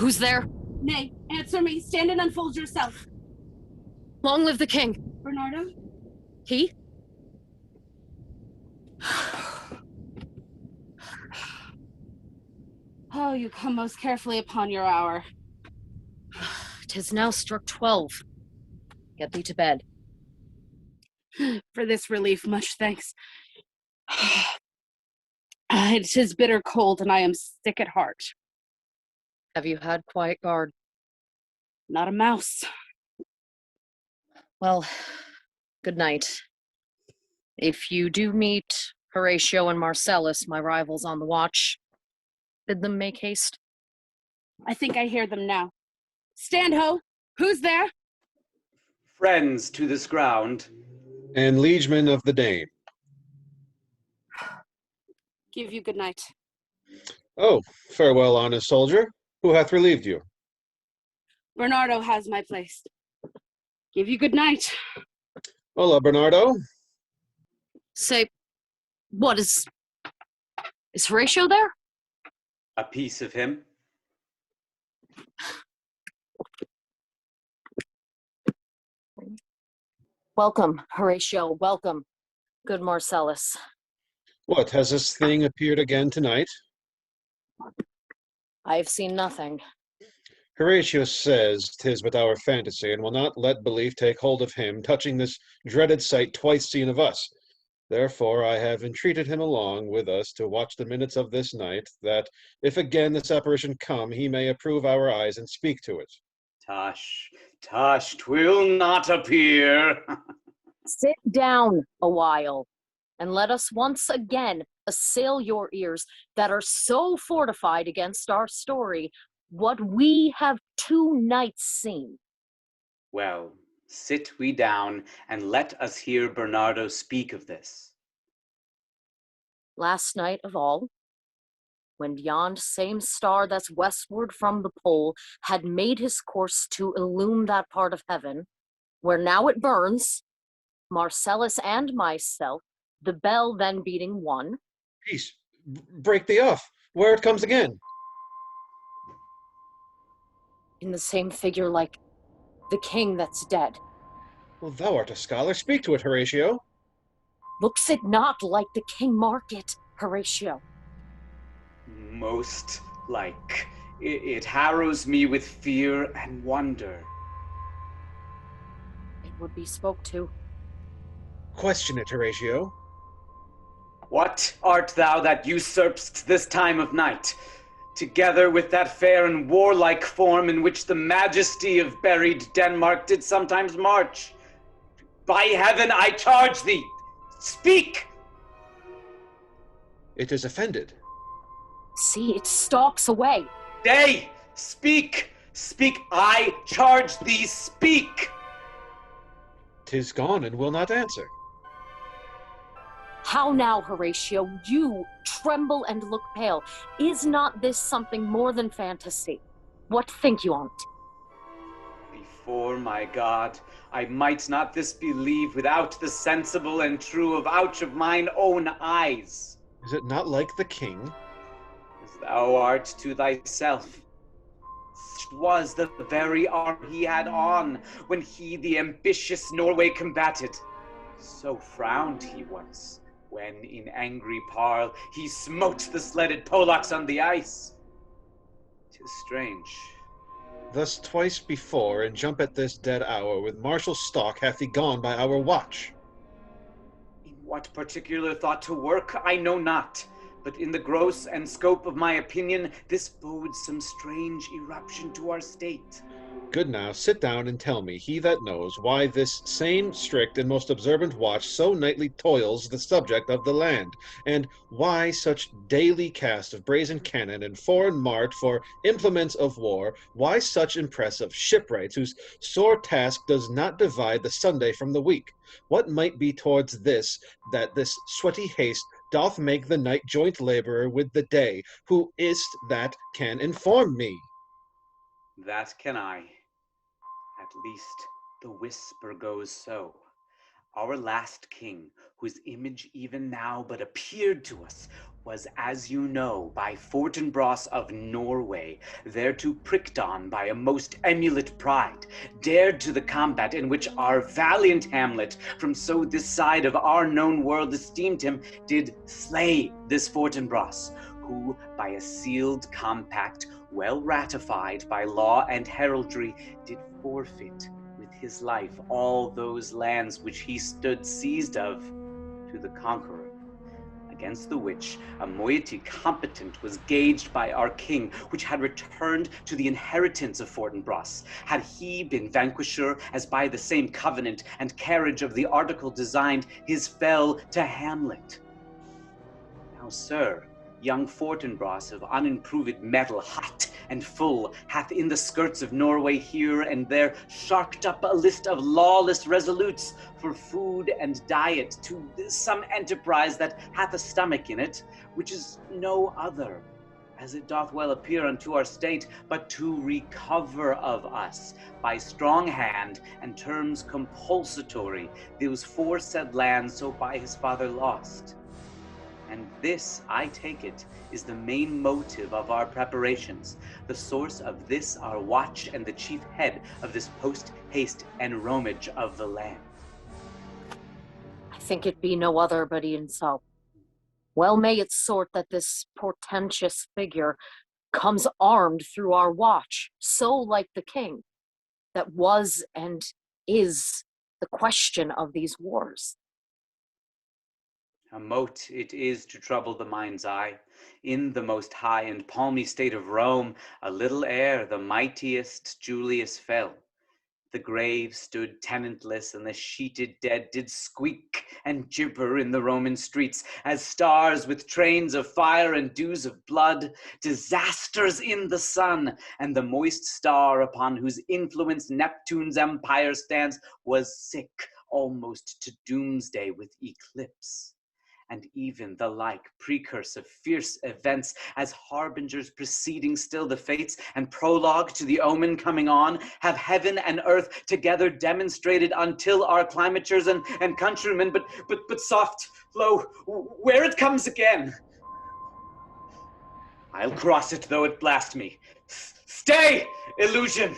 Who's there? Nay, answer me. Stand and unfold yourself. Long live the king. Bernardo? He? Oh, you come most carefully upon your hour. 'Tis now struck 12. Get thee to bed. For this relief, much thanks. It is bitter cold, and I am sick at heart. Have you had quiet guard? Not a mouse. Well, good night. If you do meet Horatio and Marcellus, my rivals on the watch, bid them make haste. I think I hear them now. Stand ho! Who's there? Friends to this ground. And liegemen of the Dane. Give you good night. Oh, farewell, honest soldier. Who hath relieved you? Bernardo has my place. Give you good night. Hola, Bernardo. Say, what is Horatio there? A piece of him. Welcome, Horatio, welcome. Good Marcellus. What, has this thing appeared again tonight? I have seen nothing. Horatio says 'tis but our fantasy, and will not let belief take hold of him, touching this dreaded sight twice seen of us. Therefore I have entreated him along with us to watch the minutes of this night, that, if again this apparition come, he may approve our eyes and speak to it. Tush, 'twill not appear. Sit down a while, and let us once again assail your ears that are so fortified against our story, what we have 2 nights seen. Well, sit we down, and let us hear Bernardo speak of this. Last night of all, when yond same star that's westward from the pole had made his course to illume that part of heaven, where now it burns, Marcellus and myself, the bell then beating 1. Peace, break thee off, where it comes again. In the same figure like the king that's dead. Well, thou art a scholar, speak to it, Horatio. Looks it not like the king mark it, Horatio? Most like. It harrows me with fear and wonder. It would be spoke to. Question it, Horatio. What art thou that usurpst this time of night, together with that fair and warlike form in which the majesty of buried Denmark did sometimes march? By heaven, I charge thee, speak! It is offended. See, it stalks away. Nay, speak! Speak, I charge thee, speak! 'Tis gone and will not answer. How now, Horatio? You tremble and look pale. Is not this something more than fantasy? What think you on't? Before my God, I might not this believe without the sensible and true avouch of mine own eyes. Is it not like the king? As thou art to thyself. 'Twas the very arm he had on when he the ambitious Norway combated. So frowned he was, when in angry parle he smote the sledded Polacks on the ice. 'Tis strange. Thus twice before, and jump at this dead hour, with martial stalk hath he gone by our watch. In what particular thought to work, I know not, but in the gross and scope of my opinion, this bodes some strange eruption to our state. Good now, sit down and tell me, he that knows, why this same strict and most observant watch so nightly toils the subject of the land, and why such daily cast of brazen cannon and foreign mart for implements of war, why such impress of shipwrights whose sore task does not divide the Sunday from the week? What might be towards this, that this sweaty haste doth make the night joint laborer with the day? Who is't that can inform me? That can I. At least the whisper goes so. Our last king, whose image even now but appeared to us, was, as you know, by Fortinbras of Norway, thereto pricked on by a most emulate pride, dared to the combat in which our valiant Hamlet, from so this side of our known world esteemed him, did slay this Fortinbras, who by a sealed compact, well ratified by law and heraldry, did forfeit with his life all those lands which he stood seized of to the conqueror, against the which a moiety competent was gauged by our king, which had returned to the inheritance of Fortinbras, had he been vanquisher, as by the same covenant and carriage of the article designed, his fell to Hamlet. Now, sir, young Fortinbras of unimproved metal, hot and full, hath in the skirts of Norway here and there sharked up a list of lawless resolutes for food and diet to some enterprise that hath a stomach in it, which is no other, as it doth well appear unto our state, but to recover of us by strong hand and terms compulsatory those foresaid lands so by his father lost. And this, I take it, is the main motive of our preparations, the source of this our watch and the chief head of this post-haste enromage of the land. I think it be no other but e'en so. Well may it sort that this portentous figure comes armed through our watch, so like the king, that was and is the question of these wars. A mote it is to trouble the mind's eye. In the most high and palmy state of Rome, a little ere the mightiest Julius fell, the grave stood tenantless, and the sheeted dead did squeak and gibber in the Roman streets, as stars with trains of fire and dews of blood, disasters in the sun, and the moist star upon whose influence Neptune's empire stands was sick almost to doomsday with eclipse. And even the like precursor of fierce events, as harbingers preceding still the fates, and prologue to the omen coming on, have heaven and earth together demonstrated until our climatures and countrymen, but soft, lo, where it comes again. I'll cross it, though it blast me. Stay, illusion!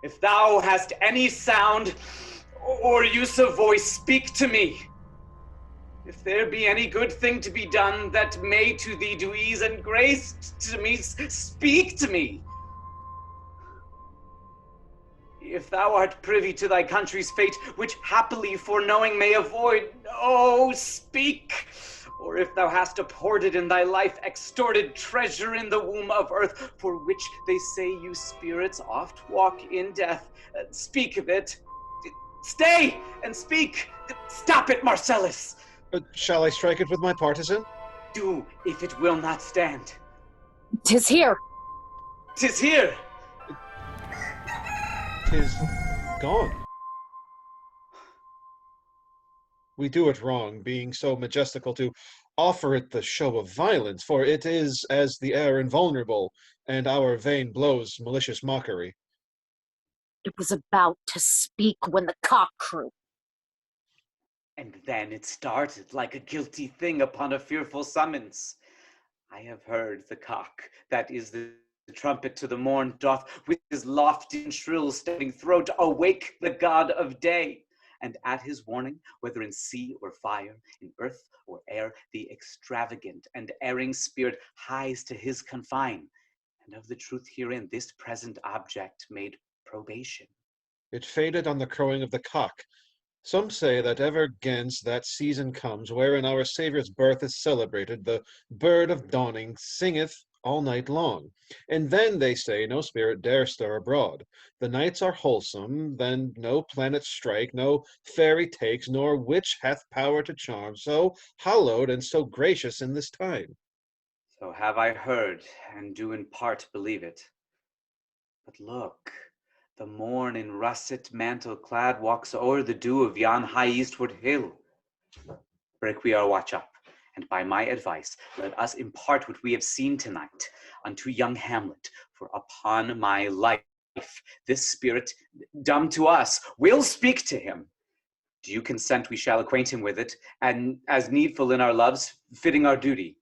If thou hast any sound or use of voice, speak to me. If there be any good thing to be done that may to thee do ease and grace to me, speak to me. If thou art privy to thy country's fate, which happily foreknowing may avoid, oh, speak! Or if thou hast abhorred in thy life extorted treasure in the womb of earth, for which they say you spirits oft walk in death, speak of it. Stay and speak! Stop it, Marcellus! Shall I strike it with my partisan? Do, if it will not stand. 'Tis here! 'Tis here! 'Tis gone. We do it wrong, being so majestical to offer it the show of violence, for it is as the air invulnerable, and our vain blows malicious mockery. It was about to speak when the cock crew. And then it started like a guilty thing upon a fearful summons. I have heard the cock, that is the trumpet to the morn, doth with his lofty and shrill standing throat awake the god of day. And at his warning, whether in sea or fire, in earth or air, the extravagant and erring spirit hies to his confine. And of the truth herein, this present object made probation. It faded on the crowing of the cock. Some say that ever 'gainst that season comes wherein our Saviour's birth is celebrated, the bird of dawning singeth all night long. And then, they say, no spirit dare stir abroad. The nights are wholesome, then no planet strike, no fairy takes, nor witch hath power to charm, so hallowed and so gracious in this time. So have I heard, and do in part believe it. But look, the morn in russet mantle clad walks o'er the dew of yon high eastward hill. Break we our watch up, and by my advice, let us impart what we have seen tonight unto young Hamlet, for upon my life, this spirit, dumb to us, will speak to him. Do you consent we shall acquaint him with it, and as needful in our loves, fitting our duty?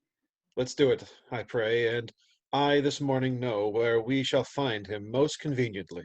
Let's do it, I pray, and I this morning know where we shall find him most conveniently.